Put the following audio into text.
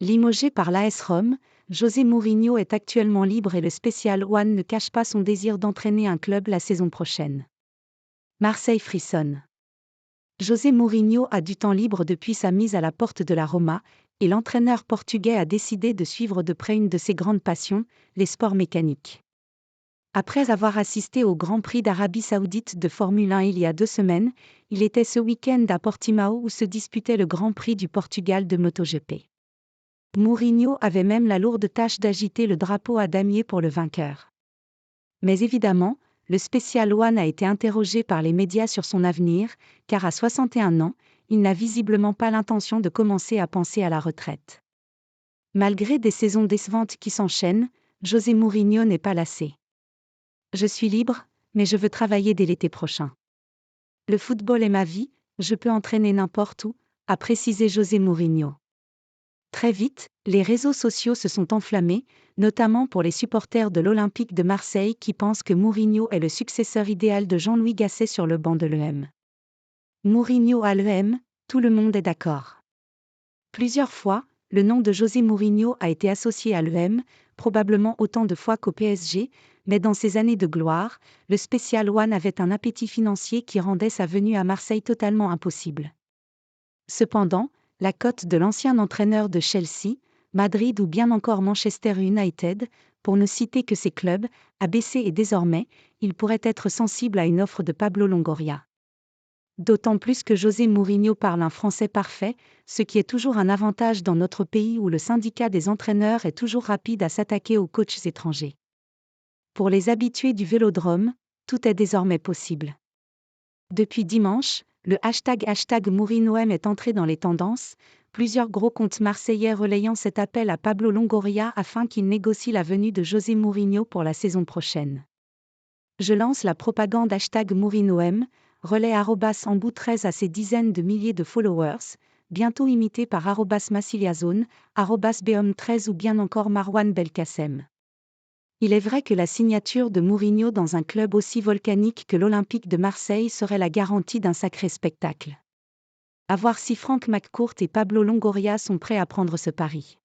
Limogé par l'AS Rome, José Mourinho est actuellement libre et le Special One ne cache pas son désir d'entraîner un club la saison prochaine. Marseille frissonne. José Mourinho a du temps libre depuis sa mise à la porte de la Roma, et l'entraîneur portugais a décidé de suivre de près une de ses grandes passions, les sports mécaniques. Après avoir assisté au Grand Prix d'Arabie Saoudite de Formule 1 il y a 2 semaines, il était ce week-end à Portimao où se disputait le Grand Prix du Portugal de MotoGP. Mourinho avait même la lourde tâche d'agiter le drapeau à damier pour le vainqueur. Mais évidemment, le Special One a été interrogé par les médias sur son avenir, car à 61 ans, il n'a visiblement pas l'intention de commencer à penser à la retraite. Malgré des saisons décevantes qui s'enchaînent, José Mourinho n'est pas lassé. Je suis libre, mais je veux travailler dès l'été prochain. Le football est ma vie, je peux entraîner n'importe où, a précisé José Mourinho. Très vite, les réseaux sociaux se sont enflammés, notamment pour les supporters de l'Olympique de Marseille qui pensent que Mourinho est le successeur idéal de Jean-Louis Gasset sur le banc de l'EM. Mourinho à l'EM, tout le monde est d'accord. Plusieurs fois, le nom de José Mourinho a été associé à l'EM, probablement autant de fois qu'au PSG, mais dans ses années de gloire, le Special One avait un appétit financier qui rendait sa venue à Marseille totalement impossible. Cependant, la cote de l'ancien entraîneur de Chelsea, Madrid ou bien encore Manchester United, pour ne citer que ces clubs, a baissé et désormais, il pourrait être sensible à une offre de Pablo Longoria. D'autant plus que José Mourinho parle un français parfait, ce qui est toujours un avantage dans notre pays où le syndicat des entraîneurs est toujours rapide à s'attaquer aux coachs étrangers. Pour les habitués du Vélodrome, tout est désormais possible. Depuis dimanche, le hashtag MourinhoM est entré dans les tendances, plusieurs gros comptes marseillais relayant cet appel à Pablo Longoria afin qu'il négocie la venue de José Mourinho pour la saison prochaine. Je lance la propagande #MourinhoM, relais @Ambou13 à ses dizaines de milliers de followers, bientôt imité par @Massiliazone, @Beom13 ou bien encore Marwan Belkacem. Il est vrai que la signature de Mourinho dans un club aussi volcanique que l'Olympique de Marseille serait la garantie d'un sacré spectacle. À voir si Franck McCourt et Pablo Longoria sont prêts à prendre ce pari.